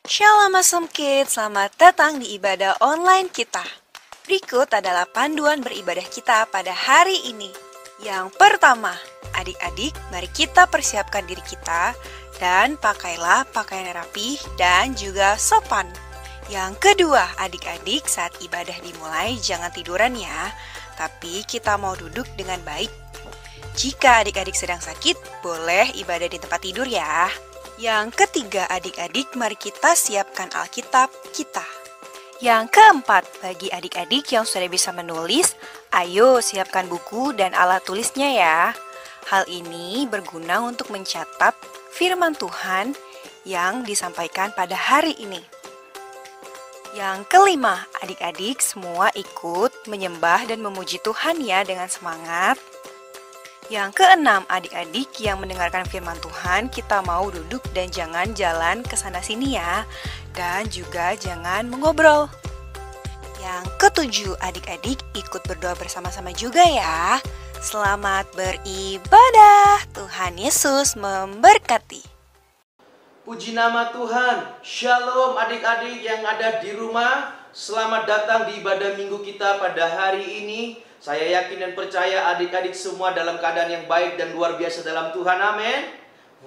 Shalom Awesome Kids, selamat datang di ibadah online kita. Berikut adalah panduan beribadah kita pada hari ini. Yang pertama, adik-adik, mari kita persiapkan diri kita dan pakailah pakaian yang rapi dan juga sopan. Yang kedua, adik-adik, saat ibadah dimulai jangan tiduran ya, tapi kita mau duduk dengan baik. Jika adik-adik sedang sakit, boleh ibadah di tempat tidur ya. Yang ketiga, adik-adik, mari kita siapkan Alkitab kita. Yang keempat, bagi adik-adik yang sudah bisa menulis, ayo siapkan buku dan alat tulisnya ya. Hal ini berguna untuk mencatat firman Tuhan yang disampaikan pada hari ini. Yang kelima, adik-adik semua ikut menyembah dan memuji Tuhan ya dengan semangat. Yang keenam, adik-adik yang mendengarkan firman Tuhan, kita mau duduk dan jangan jalan ke sana-sini ya. Dan juga jangan mengobrol. Yang ketujuh, adik-adik ikut berdoa bersama-sama juga ya. Selamat beribadah. Tuhan Yesus memberkati. Puji nama Tuhan. Shalom adik-adik yang ada di rumah. Selamat datang di ibadah minggu kita pada hari ini. Saya yakin dan percaya adik-adik semua dalam keadaan yang baik dan luar biasa dalam Tuhan. Amin.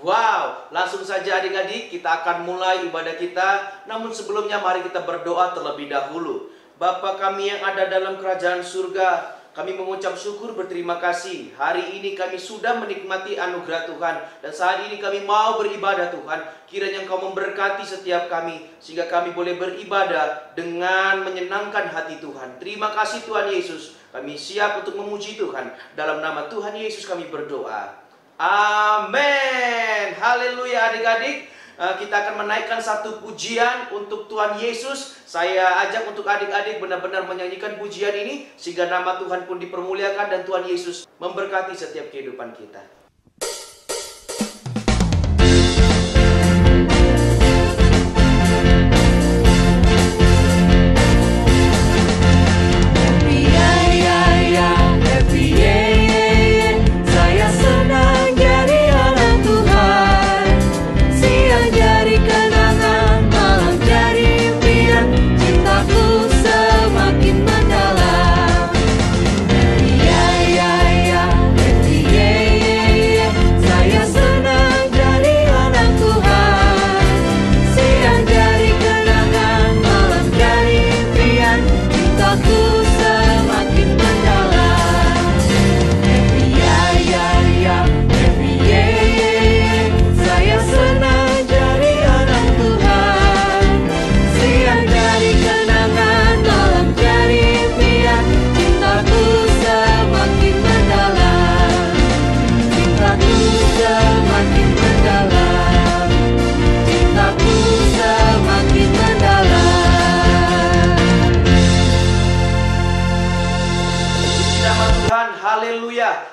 Wow, langsung saja adik-adik kita akan mulai ibadah kita. Namun sebelumnya mari kita berdoa terlebih dahulu. Bapa kami yang ada dalam kerajaan surga, kami mengucap syukur berterima kasih. Hari ini kami sudah menikmati anugerah Tuhan. Dan saat ini kami mau beribadah Tuhan. Kiranya Engkau memberkati setiap kami, sehingga kami boleh beribadah dengan menyenangkan hati Tuhan. Terima kasih Tuhan Yesus. Kami siap untuk memuji Tuhan. Dalam nama Tuhan Yesus kami berdoa. Amin. Haleluya adik-adik. Kita akan menaikkan satu pujian untuk Tuhan Yesus. Saya ajak untuk adik-adik benar-benar menyanyikan pujian ini, sehingga nama Tuhan pun dipermuliakan dan Tuhan Yesus memberkati setiap kehidupan kita.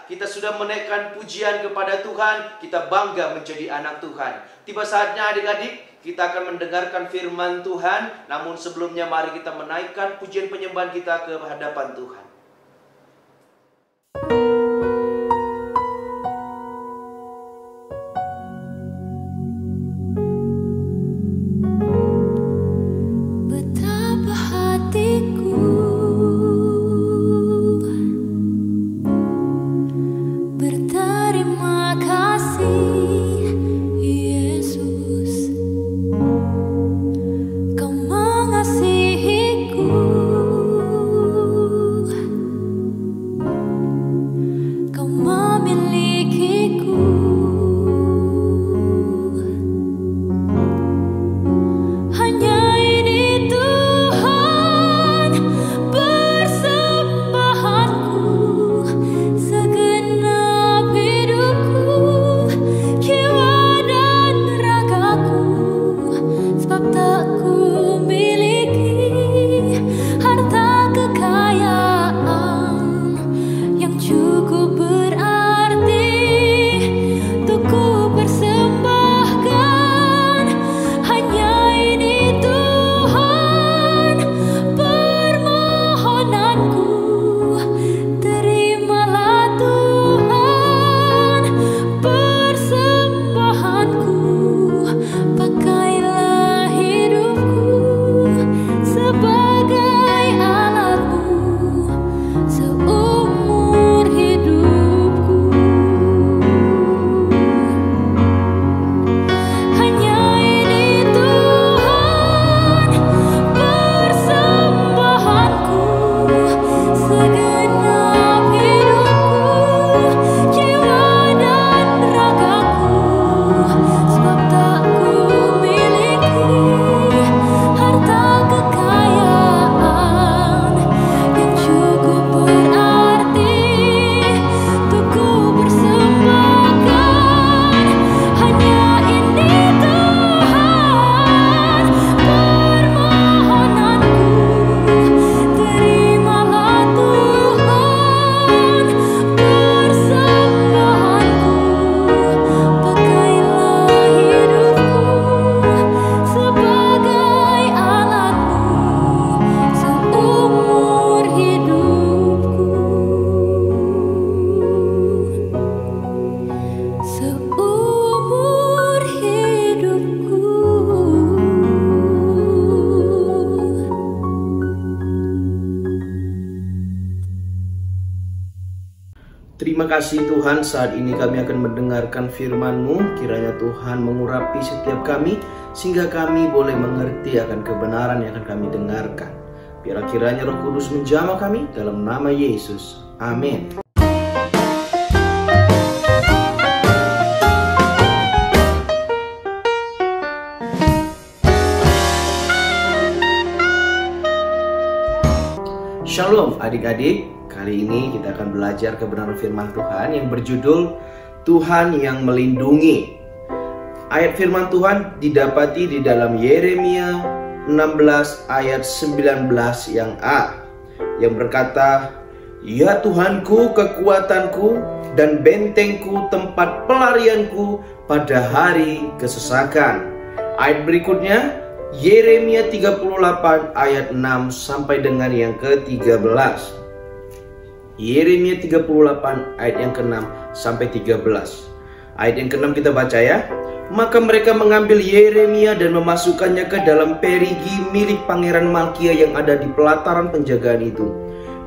Kita sudah menaikkan pujian kepada Tuhan. Kita bangga menjadi anak Tuhan. Tiba saatnya adik-adik, kita akan mendengarkan firman Tuhan. Namun sebelumnya mari kita menaikkan pujian penyembahan kita ke hadapan Tuhan. Kau mengasihiku. Terima kasih Tuhan, saat ini kami akan mendengarkan firman-Mu. Kiranya Tuhan mengurapi setiap kami, sehingga kami boleh mengerti akan kebenaran yang akan kami dengarkan. Biarlah kiranya Roh Kudus menjamah kami, dalam nama Yesus. Amin. Shalom adik-adik. Kali ini kita akan belajar kebenaran firman Tuhan yang berjudul Tuhan yang melindungi. Ayat firman Tuhan didapati di dalam Yeremia 16 ayat 19 yang A, yang berkata, "Ya Tuhanku, kekuatanku dan bentengku, tempat pelarianku pada hari kesesakan." Ayat berikutnya Yeremia 38 ayat 6 sampai dengan yang ke-13. Yeremia 38 ayat yang ke-6 sampai 13. Ayat yang ke-6 kita baca ya. "Maka mereka mengambil Yeremia dan memasukkannya ke dalam perigi milik Pangeran Malkia yang ada di pelataran penjagaan itu.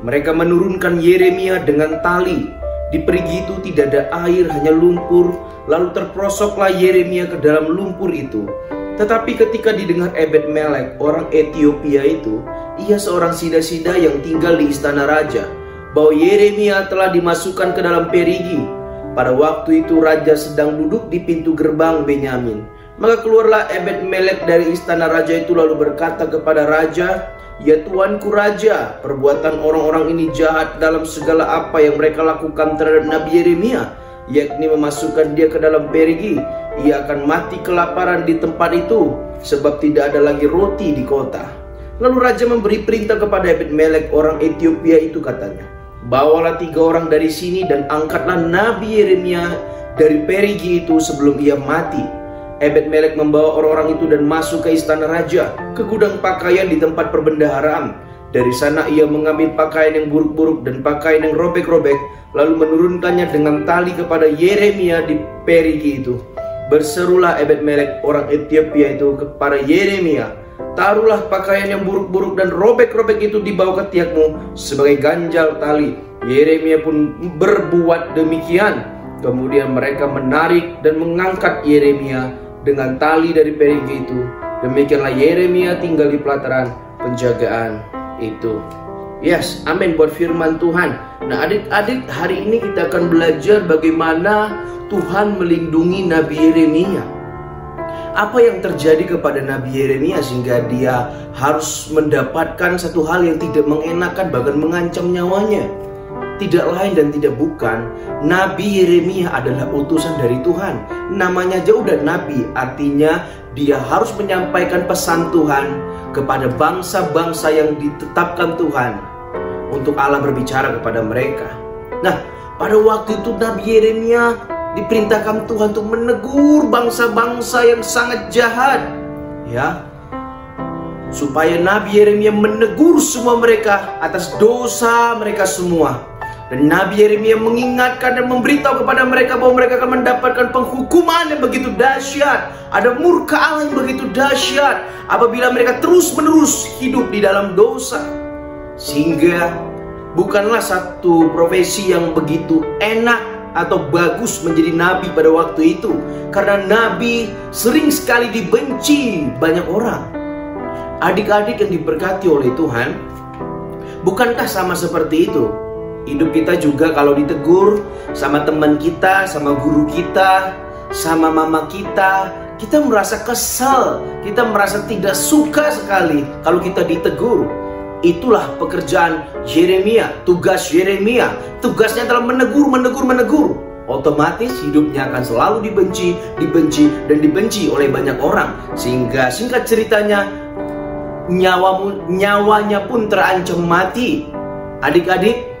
Mereka menurunkan Yeremia dengan tali. Di perigi itu tidak ada air, hanya lumpur. Lalu terperosoklah Yeremia ke dalam lumpur itu. Tetapi ketika didengar Ebed-Melek, orang Ethiopia itu, ia seorang sida-sida yang tinggal di istana raja, bahwa Yeremia telah dimasukkan ke dalam perigi. Pada waktu itu raja sedang duduk di pintu gerbang Benyamin. Maka keluarlah Ebed-Melek dari istana raja itu lalu berkata kepada raja, 'Ya tuanku raja, perbuatan orang-orang ini jahat dalam segala apa yang mereka lakukan terhadap Nabi Yeremia, yakni memasukkan dia ke dalam perigi. Ia akan mati kelaparan di tempat itu, sebab tidak ada lagi roti di kota.' Lalu raja memberi perintah kepada Ebed-Melek orang Ethiopia itu, katanya, 'Bawalah 3 orang dari sini dan angkatlah Nabi Yeremia dari perigi itu sebelum ia mati.' Ebed-Melek membawa orang-orang itu dan masuk ke istana raja, ke gudang pakaian di tempat perbendaharaan. Dari sana ia mengambil pakaian yang buruk-buruk dan pakaian yang robek-robek, lalu menurunkannya dengan tali kepada Yeremia di perigi itu. Berserulah Ebed-Melek orang Ethiopia itu kepada Yeremia, 'Taruhlah pakaian yang buruk-buruk dan robek-robek itu di bawah ketiakmu sebagai ganjal tali.' Yeremia pun berbuat demikian. Kemudian mereka menarik dan mengangkat Yeremia dengan tali dari perigi itu. Demikianlah Yeremia tinggal di pelataran penjagaan itu." Yes, amin buat firman Tuhan. Nah adik-adik, hari ini kita akan belajar bagaimana Tuhan melindungi Nabi Yeremia. Apa yang terjadi kepada Nabi Yeremia sehingga dia harus mendapatkan satu hal yang tidak mengenakan, bahkan mengancam nyawanya? Tidak lain dan tidak bukan, Nabi Yeremia adalah utusan dari Tuhan. Namanya aja udah Nabi, artinya dia harus menyampaikan pesan Tuhan kepada bangsa-bangsa yang ditetapkan Tuhan untuk Allah berbicara kepada mereka. Nah, pada waktu itu Nabi Yeremia diperintahkan Tuhan untuk menegur bangsa-bangsa yang sangat jahat, ya, supaya Nabi Yeremia menegur semua mereka atas dosa mereka semua. Dan Nabi Yeremia mengingatkan dan memberitahu kepada mereka bahwa mereka akan mendapatkan penghukuman yang begitu dahsyat. Ada murka Allah yang begitu dahsyat apabila mereka terus-menerus hidup di dalam dosa. Sehingga bukanlah satu profesi yang begitu enak atau bagus menjadi nabi pada waktu itu, karena nabi sering sekali dibenci banyak orang. Adik-adik yang diberkati oleh Tuhan, bukankah sama seperti itu? Hidup kita juga kalau ditegur sama teman kita, sama guru kita, sama mama kita, kita merasa kesal, kita merasa tidak suka sekali kalau kita ditegur. Itulah pekerjaan Yeremia, tugas Yeremia. Tugasnya adalah menegur. Otomatis hidupnya akan selalu dibenci oleh banyak orang. Sehingga singkat ceritanya, nyawanya pun terancam mati. Adik-adik,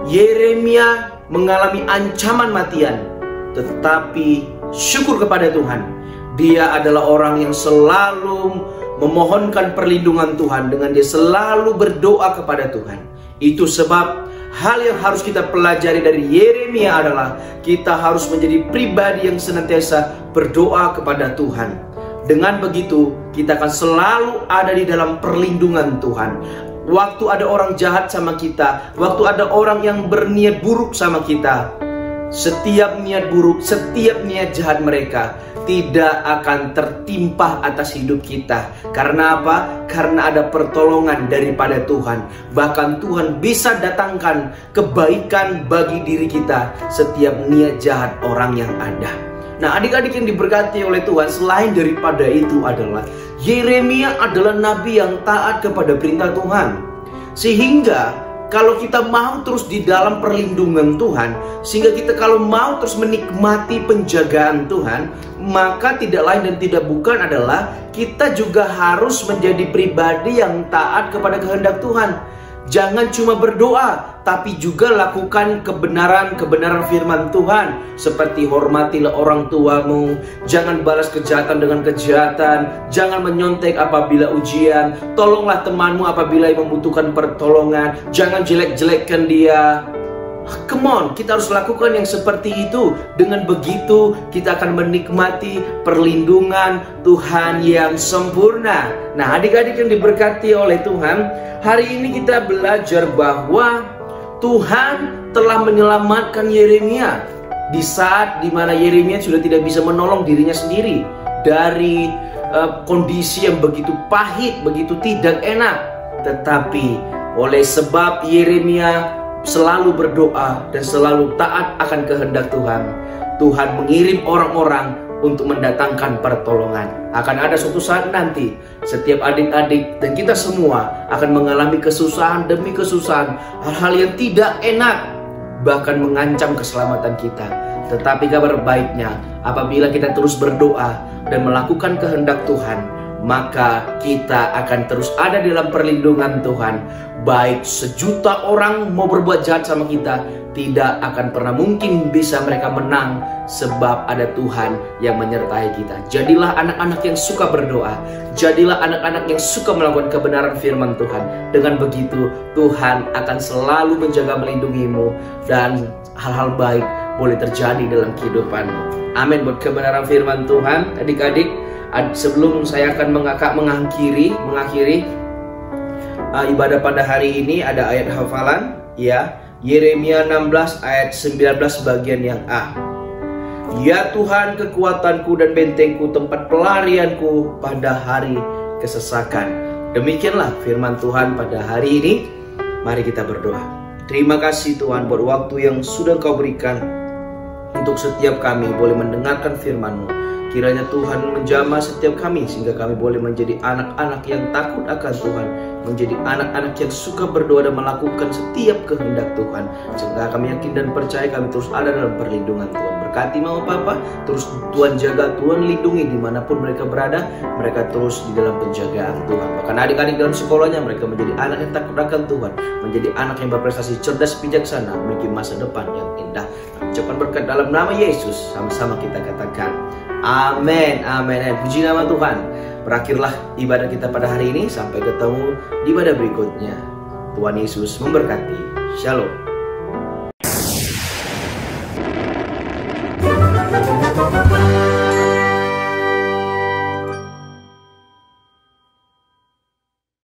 Yeremia mengalami ancaman matian. Tetapi syukur kepada Tuhan, dia adalah orang yang selalu memohonkan perlindungan Tuhan, dengan dia selalu berdoa kepada Tuhan. Itu sebab hal yang harus kita pelajari dari Yeremia adalah kita harus menjadi pribadi yang senantiasa berdoa kepada Tuhan. Dengan begitu kita akan selalu ada di dalam perlindungan Tuhan. waktu ada orang jahat sama kita, waktu ada orang yang berniat buruk sama kita, setiap niat buruk, setiap niat jahat mereka tidak akan tertimpa atas hidup kita. Karena apa? Karena ada pertolongan daripada Tuhan. Bahkan Tuhan bisa datangkan kebaikan bagi diri kita setiap niat jahat orang yang ada. Nah, adik-adik yang diberkati oleh Tuhan, selain daripada itu adalah Yeremia adalah nabi yang taat kepada perintah Tuhan. Sehingga kalau kita mau terus di dalam perlindungan Tuhan, sehingga kita kalau mau terus menikmati penjagaan Tuhan, maka tidak lain dan tidak bukan adalah kita juga harus menjadi pribadi yang taat kepada kehendak Tuhan. Jangan cuma berdoa, tapi juga lakukan kebenaran firman Tuhan. Seperti hormatilah orang tuamu, jangan balas kejahatan dengan kejahatan, jangan menyontek apabila ujian, tolonglah temanmu apabila membutuhkan pertolongan, jangan jelek-jelekkan dia. Come on, kita harus lakukan yang seperti itu. Dengan begitu kita akan menikmati perlindungan Tuhan yang sempurna. Nah, adik-adik yang diberkati oleh Tuhan, hari ini kita belajar bahwa Tuhan telah menyelamatkan Yeremia di saat dimana Yeremia sudah tidak bisa menolong dirinya sendiri dari kondisi yang begitu pahit, begitu tidak enak. Tetapi oleh sebab Yeremia selalu berdoa dan selalu taat akan kehendak Tuhan, Tuhan mengirim orang-orang untuk mendatangkan pertolongan. Akan ada suatu saat nanti setiap adik-adik dan kita semua akan mengalami kesusahan demi kesusahan, hal-hal yang tidak enak, bahkan mengancam keselamatan kita. Tetapi kabar baiknya, apabila kita terus berdoa dan melakukan kehendak Tuhan, maka kita akan terus ada dalam perlindungan Tuhan. Baik 1.000.000 orang mau berbuat jahat sama kita, tidak akan pernah mungkin bisa mereka menang, sebab ada Tuhan yang menyertai kita. Jadilah anak-anak yang suka berdoa, jadilah anak-anak yang suka melakukan kebenaran firman Tuhan. Dengan begitu Tuhan akan selalu menjaga, melindungimu, dan hal-hal baik boleh terjadi dalam kehidupanmu. Amin. Buat kebenaran firman Tuhan, adik-adik, sebelum saya akan mengakhiri ibadah pada hari ini, ada ayat hafalan, ya, Yeremia 16 ayat 19 bagian yang A. Ya Tuhan, kekuatanku dan bentengku, tempat pelarianku pada hari kesesakan. Demikianlah firman Tuhan pada hari ini. Mari kita berdoa. Terima kasih Tuhan buat waktu yang sudah Kau berikan untuk setiap kami boleh mendengarkan firman-Mu. Kiranya Tuhan menjamah setiap kami sehingga kami boleh menjadi anak-anak yang takut akan Tuhan, menjadi anak-anak yang suka berdoa dan melakukan setiap kehendak Tuhan, sehingga kami yakin dan percaya kami terus ada dalam perlindungan Tuhan. Berkati Mama Papa, terus Tuhan jaga, Tuhan lindungi dimanapun mereka berada, mereka terus di dalam penjagaan Tuhan. Bahkan adik-adik dalam sekolahnya, mereka menjadi anak yang takut akan Tuhan, menjadi anak yang berprestasi, cerdas, bijaksana, memiliki masa depan yang indah. Ucapan berkat dalam nama Yesus, sama-sama kita katakan amin, amin. Puji nama Tuhan. Berakhirlah ibadah kita pada hari ini. Sampai ketemu di ibadah berikutnya. Tuhan Yesus memberkati. Shalom.